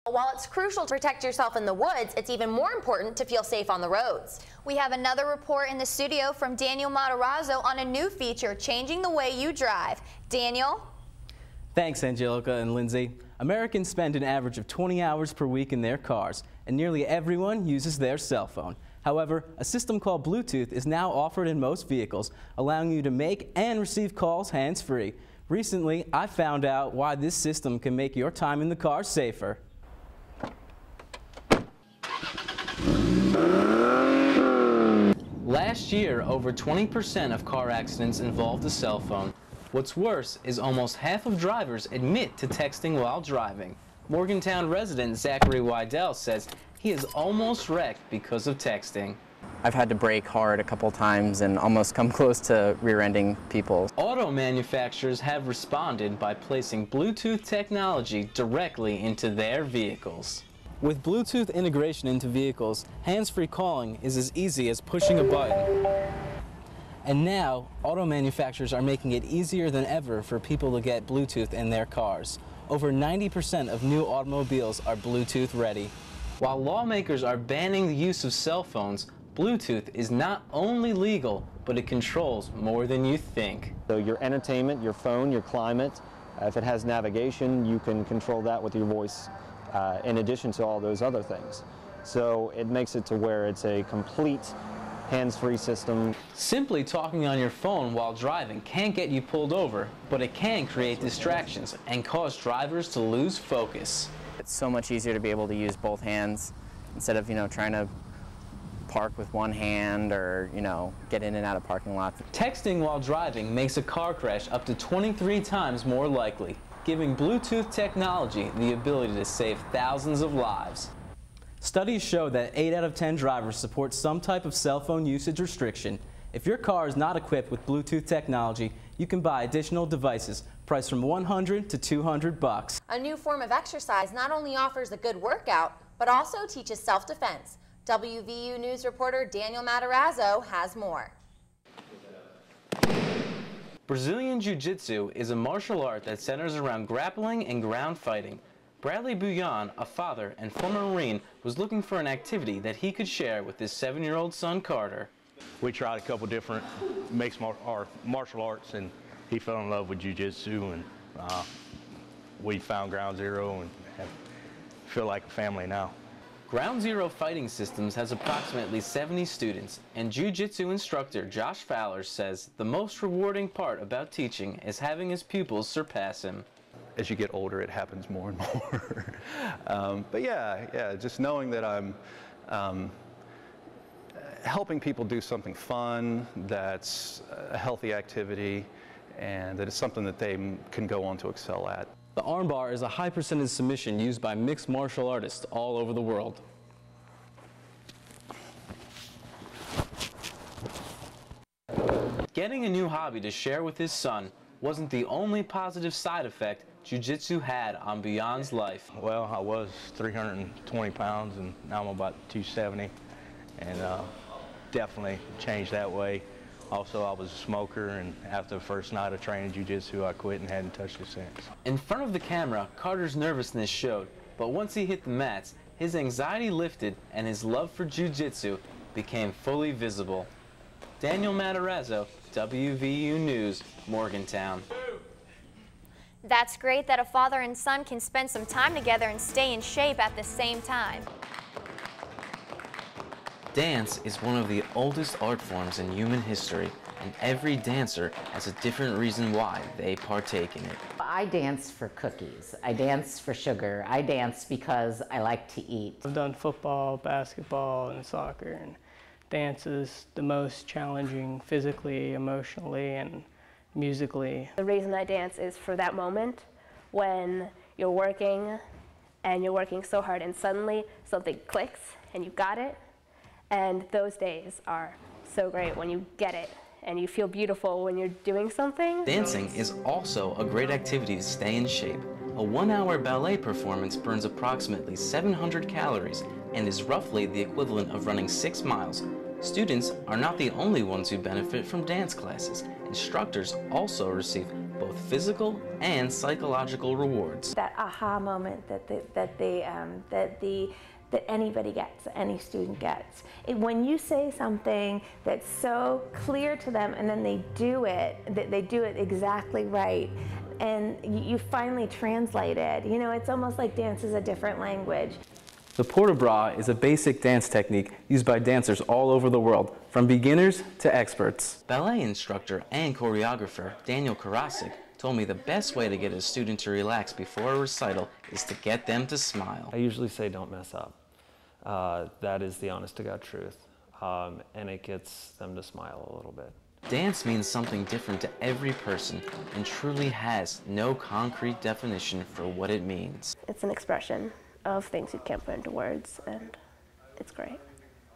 While it's crucial to protect yourself in the woods, it's even more important to feel safe on the roads. We have another report in the studio from Daniel Matarazzo on a new feature changing the way you drive. Daniel? Thanks, Angelica and Lindsay. Americans spend an average of 20 hours per week in their cars, and nearly everyone uses their cell phone. However, a system called Bluetooth is now offered in most vehicles, allowing you to make and receive calls hands-free. Recently, I found out why this system can make your time in the car safer. Last year, over 20% of car accidents involved a cell phone. What's worse is almost half of drivers admit to texting while driving. Morgantown resident Zachary Wydell says he is almost wrecked because of texting. I've had to brake hard a couple times and almost come close to rear-ending people. Auto manufacturers have responded by placing Bluetooth technology directly into their vehicles. With Bluetooth integration into vehicles, hands-free calling is as easy as pushing a button. And now, auto manufacturers are making it easier than ever for people to get Bluetooth in their cars. Over 90% of new automobiles are Bluetooth ready. While lawmakers are banning the use of cell phones, Bluetooth is not only legal, but it controls more than you think. So your entertainment, your phone, your climate, if it has navigation, you can control that with your voice in addition to all those other things. So it makes it to where it's a complete hands-free system. Simply talking on your phone while driving can't get you pulled over, but it can create distractions and cause drivers to lose focus. It's so much easier to be able to use both hands instead of, trying to park with one hand or, get in and out of parking lots. Texting while driving makes a car crash up to 23 times more likely, giving Bluetooth technology the ability to save thousands of lives. Studies show that 8 out of 10 drivers support some type of cell phone usage restriction. If your car is not equipped with Bluetooth technology, you can buy additional devices priced from $100 to $200. A new form of exercise not only offers a good workout, but also teaches self-defense. WVU News reporter Daniel Matarazzo has more. Brazilian Jiu-Jitsu is a martial art that centers around grappling and ground fighting. Bradley Bouillon, a father and former Marine, was looking for an activity that he could share with his 7-year-old son Carter. We tried a couple different mixed martial arts, and he fell in love with Jiu-Jitsu, and we found Ground Zero and feel like a family now. Ground Zero Fighting Systems has approximately 70 students, and Jiu-Jitsu instructor Josh Fowler says the most rewarding part about teaching is having his pupils surpass him. As you get older, it happens more and more. But yeah, just knowing that I'm helping people do something fun, that's a healthy activity, and that it's something that they can go on to excel at. The armbar is a high percentage submission used by mixed martial artists all over the world. Getting a new hobby to share with his son wasn't the only positive side effect Jiu-Jitsu had on Bouillon's life. Well, I was 320 pounds, and now I'm about 270, and definitely changed that way. Also, I was a smoker, and after the first night of training Jiu-Jitsu, I quit and hadn't touched it since. In front of the camera, Carter's nervousness showed, but once he hit the mats, his anxiety lifted and his love for Jiu-Jitsu became fully visible. Daniel Matarazzo, WVU News, Morgantown. That's great that a father and son can spend some time together and stay in shape at the same time. Dance is one of the oldest art forms in human history, and every dancer has a different reason why they partake in it. I dance for cookies. I dance for sugar. I dance because I like to eat. I've done football, basketball, and soccer, and dance is the most challenging physically, emotionally, and musically. The reason I dance is for that moment when you're working and you're working so hard and suddenly something clicks and you got it. And those days are so great when you get it and you feel beautiful when you're doing something. Dancing is also a great activity to stay in shape. A 1-hour ballet performance burns approximately 700 calories and is roughly the equivalent of running 6 miles. Students are not the only ones who benefit from dance classes. Instructors also receive both physical and psychological rewards. That aha moment that anybody gets, any student gets. When you say something that's so clear to them and then they do it exactly right, and you finally translate it. You know, it's almost like dance is a different language. The port de bras is a basic dance technique used by dancers all over the world, from beginners to experts. Ballet instructor and choreographer Daniel Karasik told me the best way to get a student to relax before a recital is to get them to smile. I usually say don't mess up. That is the honest-to-God truth, and it gets them to smile a little bit. Dance means something different to every person and truly has no concrete definition for what it means. It's an expression of things you can't put into words, and it's great.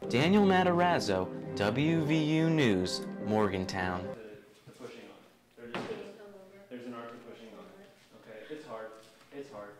Daniel Matarazzo, WVU News, Morgantown. The pushing on. There's an art to pushing on. Okay, it's hard. It's hard.